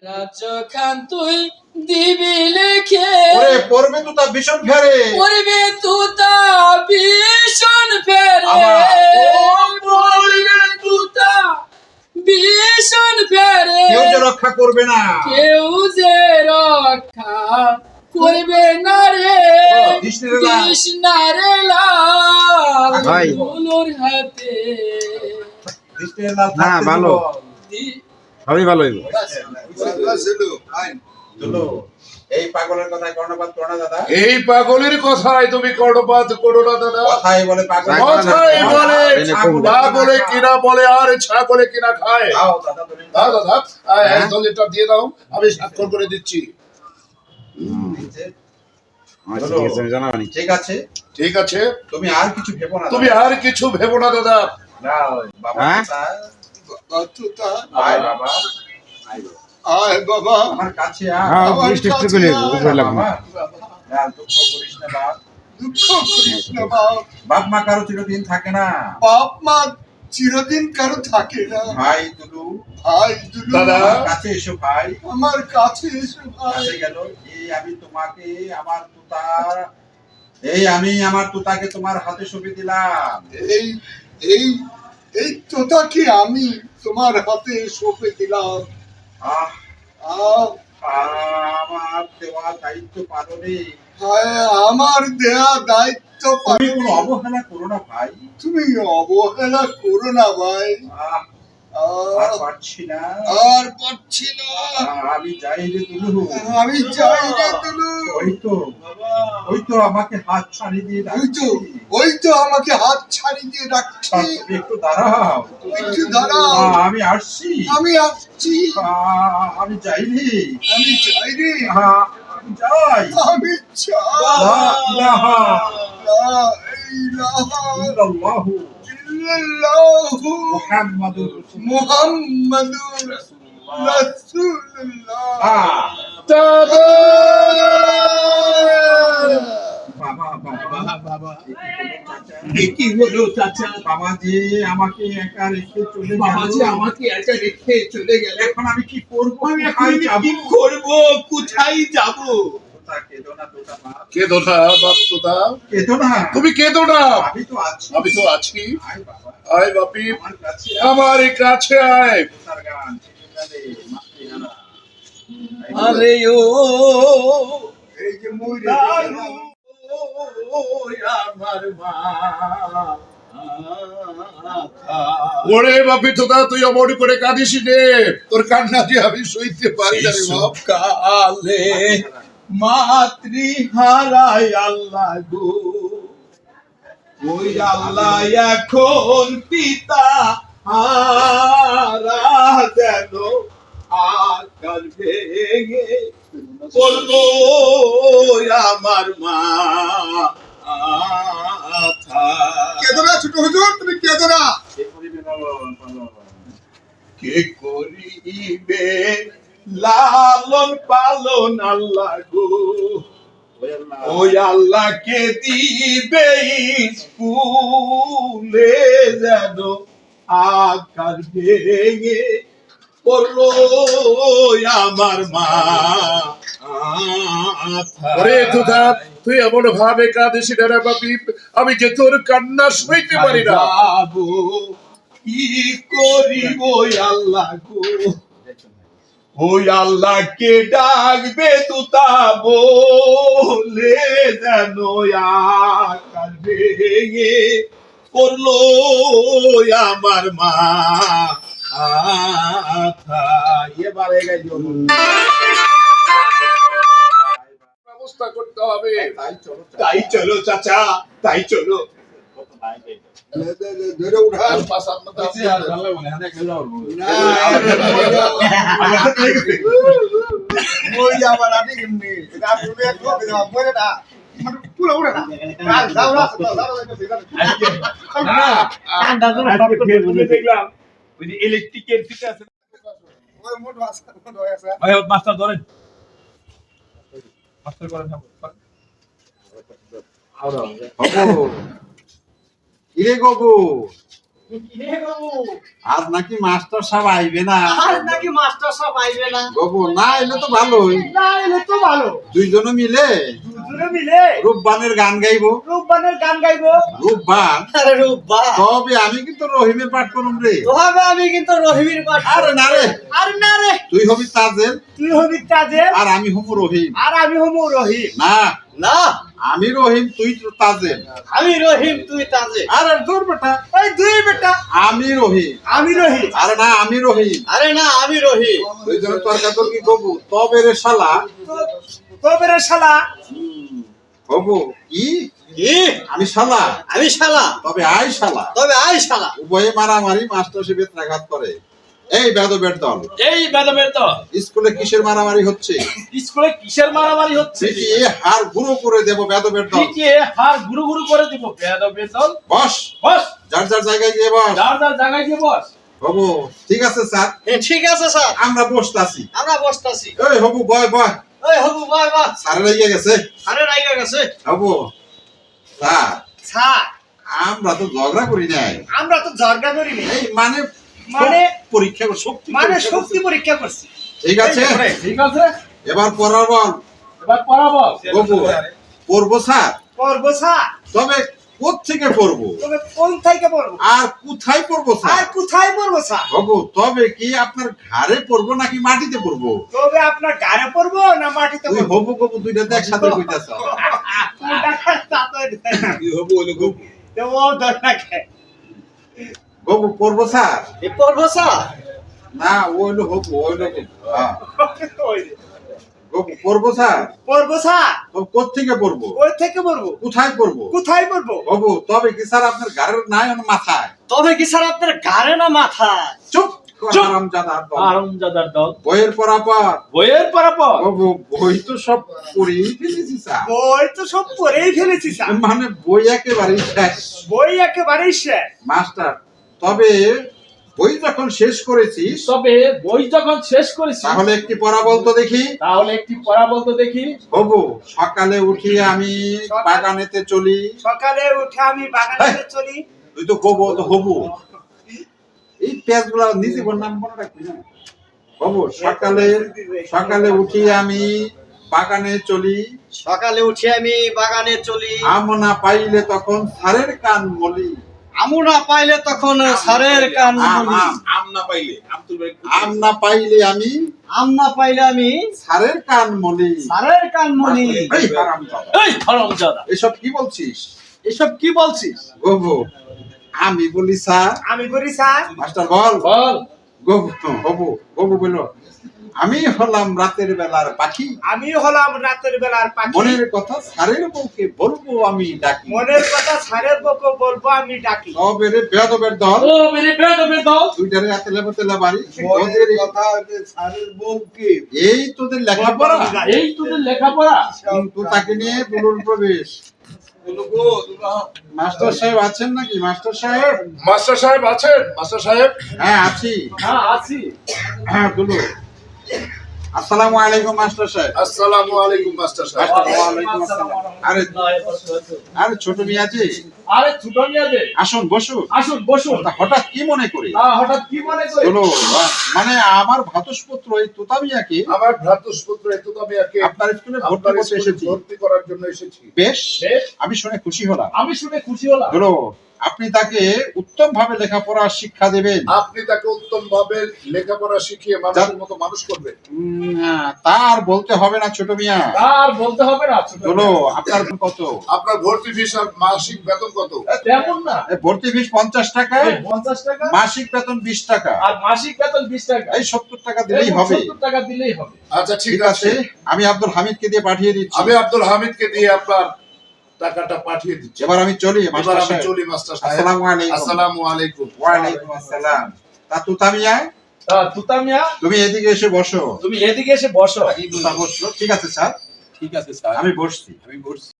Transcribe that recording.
রাজ্য খান তুই দিবি লিখে ওরে পড়বে তো তা ভীষণ ফেরে পড়বে তুতা ভীষণ ফেরে পড়বে তুতা ভীষণ ফেরে কেউ যে রক্ষা করবে না কেউ যে রক্ষা করবে না রে কৃষ্ণারে লাল ভাই। গুলোর হাতে দৃষ্টির লাল না, থাকতে ভালো। দি- সবই ভালো হইব। চলো এই পাগলের কথায় কর্ণপাত করো না দাদা এই পাগলের কথায় তুমি কর্ণপাত করো না দাদা। কথাই বলে পাগল কথাই বলে পাগলে কিনা বলে আর ছাগলে কিনা খায়। দাও দাদা তুমি দাও দাদা, এই দলিলটা দিয়ে দাও, আমি স্বাক্ষর করে দিচ্ছি। আচ্ছা, ঠিক আছে, আমি জানাবানি। ঠিক আছে ঠিক আছে, তুমি আর কিছু ভেবো না তুমি আর কিছু ভেবো না দাদা। দাও বাবা হ্যাঁ? আয় বাবা আয় বাবা আমার কাছে হ্যাঁ, আমার বৃষ্টি একটু কাছে করে আয়, উপরে লাগবে। দুঃখ করিস না বাপ দুঃখ করিস না বাপ বাপ মা কারো চিরদিন থাকে না বাপ মা চিরদিন কারো থাকে না ভাই দুলু ভাই দুলু দাদা। আমার কাছে এসো ভাই আমার কাছে এসো ভাই কাছে গেল আমি তোমাকে আমার তুতাকে তোমার হাতে সঁপে দিলাম এই এই এই তোতাকে আমি তোমার হাতে সঁপে দিলাম আহ আহ, আমার দেওয়া দায়িত্ব পালনে হায়, আমার দেয়া দায়িত্ব তুমি পালনে কোনো অবহেলা করো না ভাই তুমি অবহেলা করো না ভাই আহ, আর আহ, পারছি না আর পারছি না আমি যাই রে দুলু আমি চাই রে দুলু ওই তো আমাকে হাত ছাড়িয়ে দিয়ে ওই তো আমাকে হাত ছাড়ি দিয়ে রাখছি তুমি একটু দাঁড়াও একটু দাঁড়াও আমি আসছি আমি আসছি আমি যাই রে আমি চাই রে আমি যাই আমি চাই লা ইলাহা লা ইলাহা ইল্লাল্লাহু ইল্লাল্লাহু মুহাম্মাদুর মুহাম্মাদুর রাসূলুল্লাহ দাদা, বাবা কি হলো চাচা বাবাজি আমাকে একা রেখে চলে বাবাজি গেল আমাকে একা রেখে চলে গেল এখন আমি কি করব আমি এখন কি করব কোথায় যাব কেঁদো না তোতা মা কেঁদো না বাপ তোতা, কেঁদো না তুমি কেঁদো না, আমি তো আছি আমি তো আছি। আয় বাবা আয় বাপি, আমার কাছে আমার কাছে আয়। তোতার গান ছেড়ে মাতৃহারা আরে ও এই যে মুই দারু আমার মা ওরে বাপি তোতা, তুই অমর করে কাঁদিস রে, তোর কান্না যে আমি সইতে পারি না রে বাপ। কালে মাতৃহারায় আল্লাহ গো ওই আল্লাহ এখন পিতা হারা যেন আকার ভেঙে বলবো আমার মা কেদো না ছোট হুজুর তুমি কেদো না কে করিবে লালন পালন আল্লাহ গো ওই আল্লাহকে দিবে স্কুলে যেন আকার ভেঙে পড়লো আমার মা ওরে তোতা, তুই এমন ভাবে কাঁদিস না রে বাপি, আমি যে তোর কান্না সইতে পারি না। যাবো কি করিব আল্লাহ গো ওই আল্লাহকে ডাকবে তুতা বলে যেন আকার ভেঙে করলো আমার মা এবারে ব্যবস্থা করতে হবে। তাই চলো চাচা তাই চলো ধরে উঠা আর পাশার মধ্যে আছে। মই আবার আনি কেমনি এটা তুমি এক লোক না বলে না মানে পুরো উড়ে না আর যাও না দেখলাম ওই যে ইলেকট্রিকের ফিতে আছে ওই মোট আছে ভাই মাস্টার ধরেন মাস্টার করেন ইরে গগু আজ নাকি মাস্টার সাহেব আইবে না আর নাকি মাস্টার সাহেব আইবে না বাবু না এলে তো ভালোই না এলে তো ভালো দুইজনে মিলে দুজনে মিলে রূপবানের গান গাইবো রূপবানের গান গাইবো রূপবান আরে রূপবা তবে আমি কিন্তু রহিমের পাঠ করুম রে তবে আমি কিন্তু রহিমের পাঠ আরে না রে আরে না রে তুই হবি তাজেল তুই হবি তাজেল আর আমি হব রহিম আর আমি হবো রহিম না না আমি রহিম তুই তো তাজেল আমি রহিম তুই তাজেল আরে তোর বেটা এই দুই বেটা আমি রহিম আমি রহিম আরে না আমি রহিম আরে না আমি রহিম দুইজনে তর্কাতর্কি করবো তবে রে শালা তবে রে শালা হবো কি কি আমি শালা আমি শালা তবে আই শালা তবে আই শালা উভয়ে মারামারি মাস্টার সে বেত্রাঘাত করে এই বেদবের দল এই বেদবের তো স্কুলে কিসের মারামারি হচ্ছে স্কুলে কিসের মারামারি হচ্ছে কি হার গুঁড়ো করে দেব বেদবের দল কি হার গুরু গুরু করে দিব বেদবের দল বস বস যার যার জায়গায় গিয়ে বস যার যার জায়গায় গিয়ে বস হবু ঠিক আছে স্যার ঠিক আছে স্যার আমরা বসতাছি আমরা বসতাছি এই হবু বয় বয় ওই হবু বাই বাই স্যার লেগে গেছে আরে রাইগা গেছে হবু স্যার স্যার আমরা তো ঝগড়া করি নাই আমরা তো ঝগড়া করিনি এই মানে মানে পরীক্ষা শক্তি মানে পরীক্ষা শক্তি করছি। পরীক্ষা করছি ঠিক আছে ঠিক আছে এবার পড়ার বল এবার পড়াবো হবু পড়বো স্যার পড়বো স্যার তবে কোত্থেকে পড়বো তবে কোন থেকে পড়বো আর কোথায় পড়বো আর স্যার কোথায় পড়বো স্যার হবু তবে কি আপনার ঘাড়ে পড়বো নাকি মাটিতে পড়বো তবে আপনার গাড়ে পড়বো না মাটিতে তুই পড়বো হবু কবু দুইটাতে একসাথে কইতাছ তুই হবু হইলো গবু তো ও দরকার গবু পড়বো স্যার এ পড়বো স্যার না ওইলো হবু ওইলো গবু পড়বো স্যার পড়বো স্যার তো কোত্থেকে পড়বো ওই থেকে পড়বো কোথায় পড়বো কোথায় পড়বো হবু তবে কি স্যার আপনার ঘাড়ের নাই না মাথায় তবে কি স্যার আপনার গাড়ে না মাথায় চুপ চুপ। আরামজাদার দল। আরামজাদার দল বইয়ের পড়াপর বইয়ের পড়াপর হবু বই তো সব পড়েই ফেলেছি স্যার বই তো সব পড়েই ফেলেছি স্যার মানে বই একেবারেই শেষ বই একেবারেই শেষ মাস্টার তবে বই যখন শেষ করেছিস তবে বই যখন শেষ করেছি তাহলে একটি পড়া বলতো দেখি তাহলে একটি পড়া বলতে দেখি হবু সকালে উঠি আমি বাগানেতে চলি সকালে উঠে আমি বাগানে চলি তুই তো হবু তো হবু এই পেজ গুলা নিজে নাম মনে রাখবি না হবু সকালে সকালে উঠি আমি বাগানে চলি সকালে উঠে আমি বাগানে চলি আম না পাইলে তখন সারের কান মলি আমু না পাইলে তখন সারের কান আম বলি। আম আম না পাইলে আম তুলবে আম না পাইলে আমি আম না পাইলে আমি সারের কান মলি সারের কান মনি এই হারামজাদা। এই হারামজাদা এসব কি বলছিস এসব কি বলছিস গবু আমি বলি স্যার আমি বলি স্যার মাস্টার বল বল গবু হবু গবু বলল আমি হলাম রাতের বেলার পাখি আমি হলাম রাতের বেলার পাখি মনের কথা স্যারের বউকে বলবো আমি ডাকি মনের কথা সারের বকে বলবো আমি ডাকি তবে রে বেদবের দল ও মেরে বেদবের দল দুইটারে হাতে লেবাতে বাড়ি তোদের কথা সারের বউকে এই তোদের লেখাপড়া এই তোদের লেখাপড়া কিন্তু তাকে নিয়ে দুলুর প্রবেশ মাস্টার সাহেব আছেন নাকি মাস্টার সাহেব মাস্টার সাহেব আছেন মাস্টার সাহেব হ্যাঁ আছি হ্যাঁ আছি হ্যাঁ দুলু আসসালামু আলাইকুম মাস্টার সাহেব আসসালামু আলাইকুম মাস্টার সাহেব ওয়ালাইকুম আসসালাম। আরে আরে ছোট মিয়াজি আরে ছোট মিয়াদে আসুন বসুন আসুন বসুন তা হঠাৎ কি মনে করে হঠাৎ কি মনে করে দুলু মানে আমার ভাতসপুত্র এই তোতা মিয়াকে আমার ভ্রাতুষ্পুত্র এতদামিয়াকে আপনার স্কুলে ভর্তি আপনার করতে স্কুলে এসেছি ভর্তি করার জন্য এসেছি বেশ বেশ। আমি শুনে খুশি হলাম আমি শুনে খুশি হলাম দুলু আপনি তাকে উত্তম ভাবে লেখাপড়া শিক্ষা দেবেন আপনি তাকে উত্তম ভাবে লেখাপড়া শিখিয়ে মানুষের মতো মানুষ করবেন তার বলতে হবে না ছোট মিয়া আর বলতে হবে না ছোট দুলু আপনার কত আপনার ভর্তি ফিস আর মাসিক বেতন কত তেমন না এই ভর্তি ফিস 50 টাকা এই 50 টাকা মাসিক বেতন 20 টাকা আর মাসিক বেতন 20 টাকা এই 70 টাকা দিলেই হবে 70 টাকা দিলেই হবে আচ্ছা ঠিক ঠিক আছে আছে আমি আব্দুল হামিদকে দিয়ে পাঠিয়ে দিচ্ছি আমি আব্দুল হামিদকে দিয়ে আপনার টাকাটা পাঠিয়ে দিচ্ছি এবার আমি চলি এবার মাস্টার আমি সাহেব চলি মাস্টার সাহেব আসসালামু আলাইকুম আসসালামু আলাইকুম ওয়া আলাইকুম আসসালাম তা তুতা মিয়া তুতামিয়া তুমি এদিকে এসে বসো তুমি এদিকে এসে বসো তুতা বসলো ঠিক আছে স্যার ঠিক আছে স্যার আমি বসছি আমি বসছি